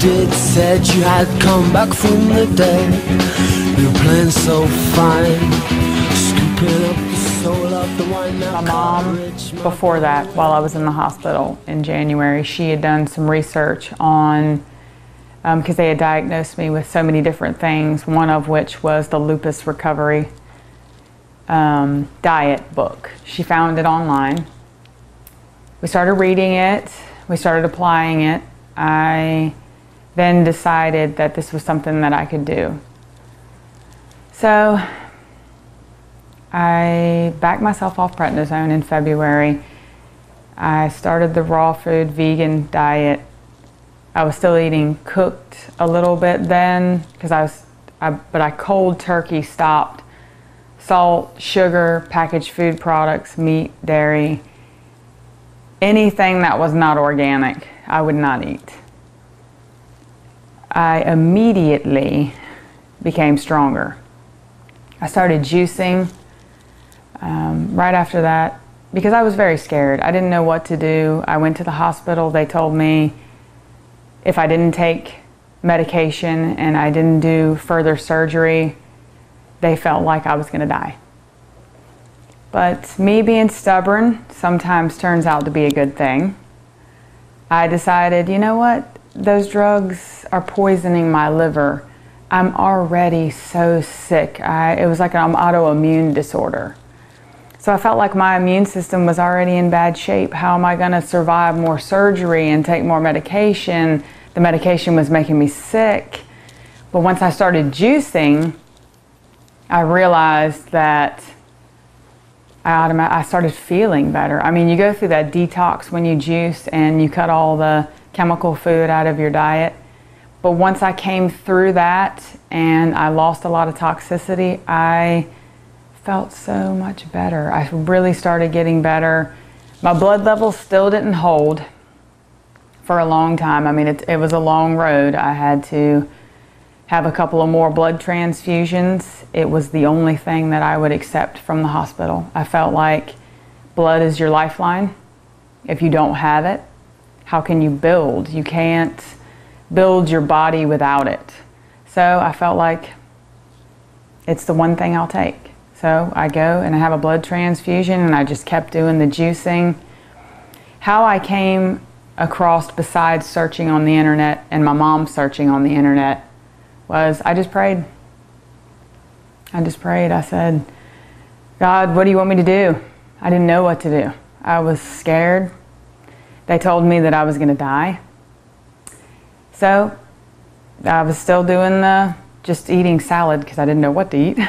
kid said you had come back from the dead. You were playing so fine, scooping up the soul of the wine. My mom, before that, while I was in the hospital in January, she had done some research on, because they had diagnosed me with so many different things, one of which was the lupus recovery diet book. She found it online. We started reading it, we started applying it. I then decided that this was something that I could do. So I backed myself off prednisone in February. I started the raw food vegan diet. I was still eating cooked a little bit then, because but I cold turkey stopped salt, sugar, packaged food products, meat, dairy, anything that was not organic, I would not eat. I immediately became stronger. I started juicing right after that because I was very scared. I didn't know what to do. I went to the hospital. They told me if I didn't take medication and I didn't do further surgery, they felt like I was going to die. But me being stubborn sometimes turns out to be a good thing. I decided, you know what? Those drugs are poisoning my liver. I'm already so sick. It was like an autoimmune disorder. So I felt like my immune system was already in bad shape. How am I going to survive more surgery and take more medication? The medication was making me sick. But once I started juicing, I realized that I started feeling better. I mean, you go through that detox when you juice and you cut all the chemical food out of your diet. But once I came through that and I lost a lot of toxicity, I felt so much better. I really started getting better. My blood levels still didn't hold for a long time. I mean, it was a long road. I had to have a couple of more blood transfusions. It was the only thing that I would accept from the hospital. I felt like blood is your lifeline. If you don't have it, how can you build? You can't build your body without it. So I felt like it's the one thing I'll take. So I go and I have a blood transfusion, and I just kept doing the juicing. How I came across, besides searching on the internet and my mom searching on the internet, was I just prayed. I just prayed. I said, God, what do you want me to do? I didn't know what to do. I was scared. They told me that I was going to die. So I was still doing just eating salad because I didn't know what to eat.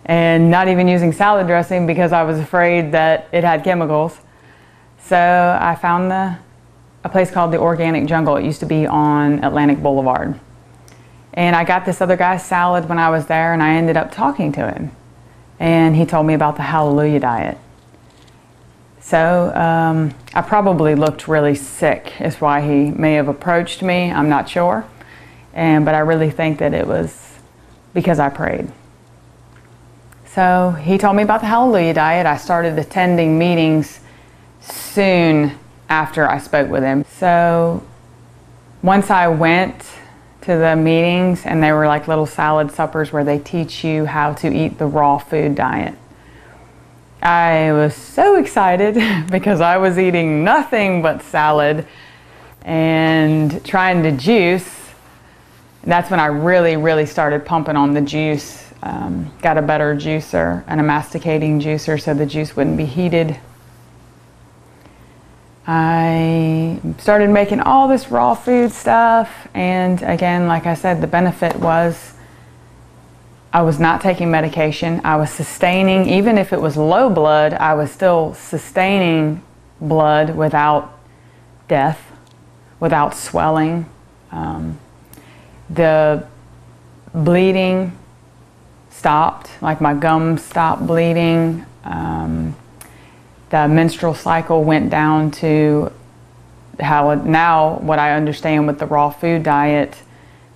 And not even using salad dressing because I was afraid that it had chemicals. So I found a place called the Organic Jungle. It used to be on Atlantic Boulevard. And I got this other guy's salad when I was there, and I ended up talking to him. And he told me about the Hallelujah diet. So I probably looked really sick, is why he may have approached me. I'm not sure. But I really think that it was because I prayed. So he told me about the Hallelujah diet. I started attending meetings soon after I spoke with him. So once I went to the meetings, and they were like little salad suppers where they teach you how to eat the raw food diet. I was so excited because I was eating nothing but salad and trying to juice. That's when I really started pumping on the juice. Got a better juicer and a masticating juicer so the juice wouldn't be heated. I started making all this raw food stuff, and again, like I said, the benefit was I was not taking medication. I was sustaining, even if it was low blood, I was still sustaining blood without death, without swelling. The bleeding stopped, like my gums stopped bleeding. The menstrual cycle went down to now what I understand with the raw food diet,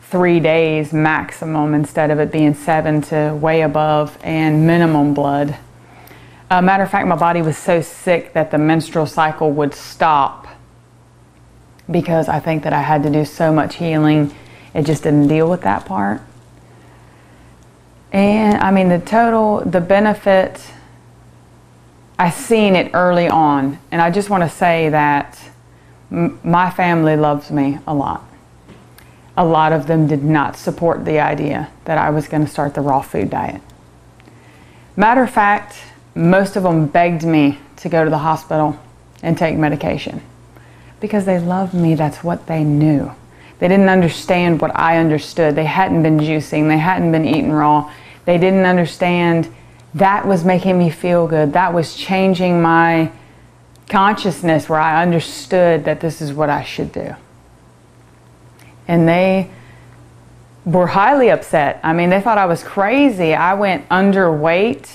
3 days maximum instead of it being 7 to way above, and minimum blood. Matter of fact, my body was so sick that the menstrual cycle would stop because I think that I had to do so much healing. It just didn't deal with that part. And I mean, the benefit, I seen it early on. And I just want to say that my family loves me a lot. A lot of them did not support the idea that I was going to start the raw food diet. Matter of fact, most of them begged me to go to the hospital and take medication because they loved me. That's what they knew. They didn't understand what I understood. They hadn't been juicing. They hadn't been eating raw. They didn't understand that was making me feel good. That was changing my consciousness where I understood that this is what I should do. And they were highly upset. I mean, they thought I was crazy. I went underweight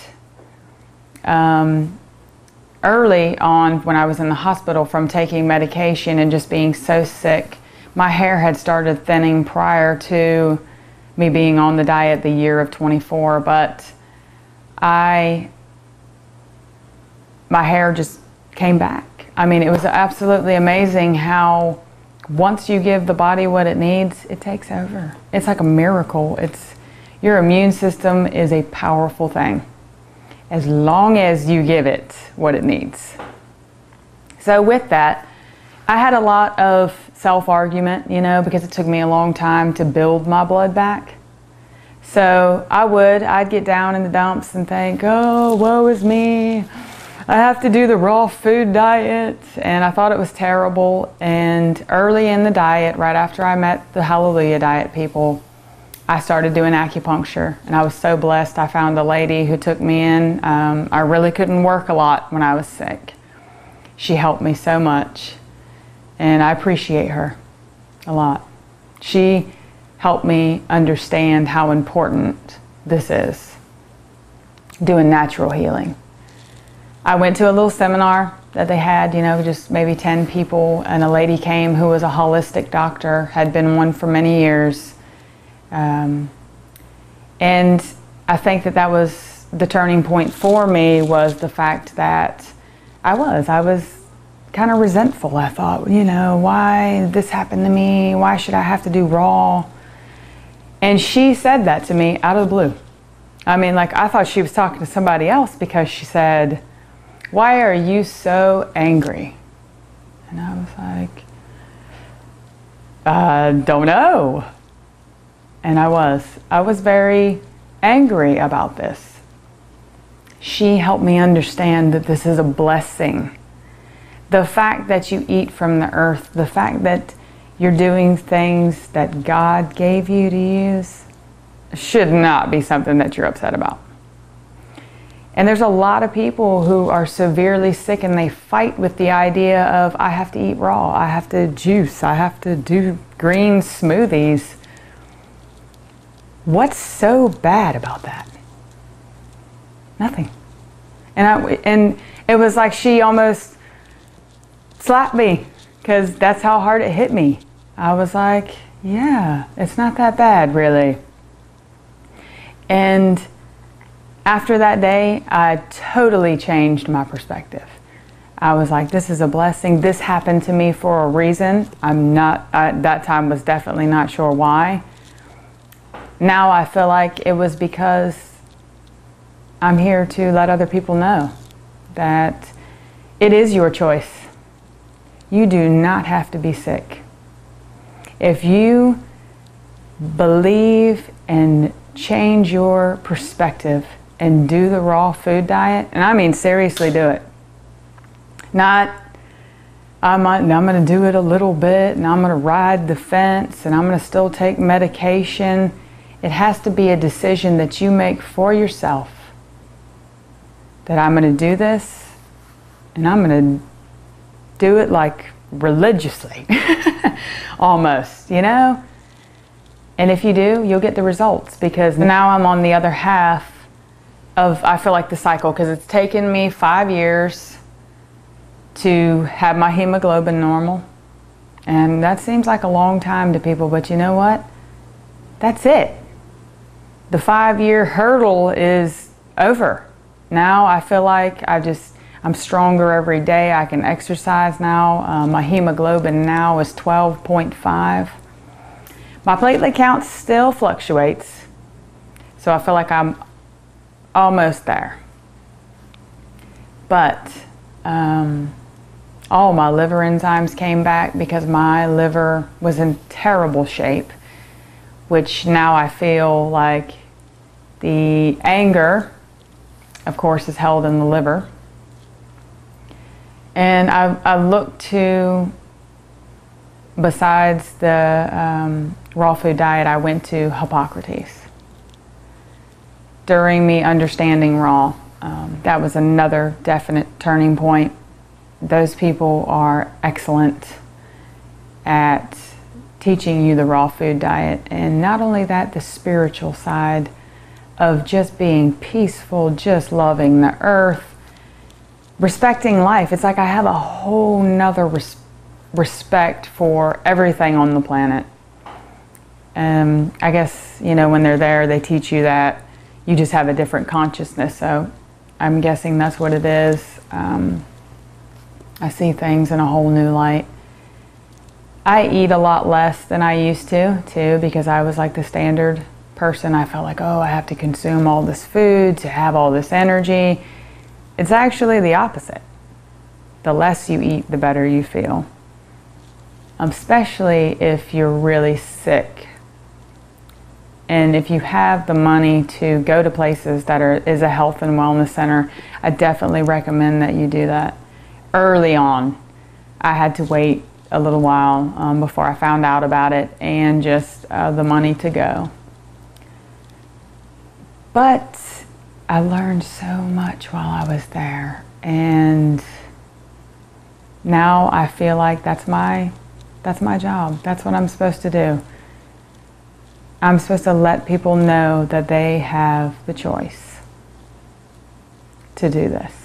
early on when I was in the hospital from taking medication and just being so sick. My hair had started thinning prior to me being on the diet the year of 24, but my hair just came back. I mean, it was absolutely amazing how once you give the body what it needs, it takes over. It's like a miracle. Your immune system is a powerful thing as long as you give it what it needs. So with that, I had a lot of self-argument, because it took me a long time to build my blood back. So I'd get down in the dumps and think, oh, woe is me. I have to do the raw food diet. And I thought it was terrible. And early in the diet, right after I met the Hallelujah Diet people, I started doing acupuncture. And I was so blessed. I found a lady who took me in. I really couldn't work a lot when I was sick. She helped me so much. And I appreciate her a lot. She helped me understand how important this is, doing natural healing. I went to a little seminar that they had, just maybe 10 people, and a lady came who was a holistic doctor, had been one for many years. And I think that was the turning point for me, was the fact that I was kind of resentful. I thought, why did this happen to me? Why should I have to do raw? And she said that to me out of the blue. I mean, I thought she was talking to somebody else, because she said, why are you so angry? And I was like, I don't know. And I was very angry about this. She helped me understand that this is a blessing. The fact that you eat from the earth, the fact that you're doing things that God gave you to use, should not be something that you're upset about. And there's a lot of people who are severely sick and they fight with the idea of, I have to eat raw, I have to juice, I have to do green smoothies. What's so bad about that? Nothing. And it was like she almost slapped me, because that's how hard it hit me. I was like, yeah, it's not that bad, really. And after that day, I totally changed my perspective. I was like, this is a blessing. This happened to me for a reason. That time was definitely not sure why. Now I feel like it was because I'm here to let other people know that it is your choice. You do not have to be sick. If you believe and change your perspective and do the raw food diet, and I mean seriously do it. Not, I'm going to do it a little bit and I'm going to ride the fence and I'm going to still take medication. It has to be a decision that you make for yourself, that I'm going to do this and I'm going to do it like religiously, almost, And if you do, you'll get the results, because now I'm on the other half of, I feel like, the cycle, because it's taken me 5 years to have my hemoglobin normal. And that seems like a long time to people, but you know what? That's it. The 5-year hurdle is over. Now I feel like I I'm stronger every day. I can exercise now. My hemoglobin now is 12.5. My platelet count still fluctuates, so I feel like I'm almost there. But all my liver enzymes came back because my liver was in terrible shape, which now I feel like the anger, of course, is held in the liver. And I looked to, besides the raw food diet, I went to Hippocrates. During me understanding raw, that was another definite turning point. Those people are excellent at teaching you the raw food diet. And not only that, the spiritual side of just being peaceful, just loving the earth, respecting life. It's like I have a whole nother respect for everything on the planet. I guess, you know, when they're there, they teach you that you just have a different consciousness. So I'm guessing that's what it is. I see things in a whole new light. I eat a lot less than I used to, too, because I was like the standard person. I felt like, oh, I have to consume all this food to have all this energy. It's actually the opposite. The less you eat, the better you feel. Especially if you're really sick. And if you have the money to go to places that is a health and wellness center, I definitely recommend that you do that. Early on, I had to wait a little while before I found out about it and just the money to go. But I learned so much while I was there, and now I feel like that's my job. That's what I'm supposed to do. I'm supposed to let people know that they have the choice to do this.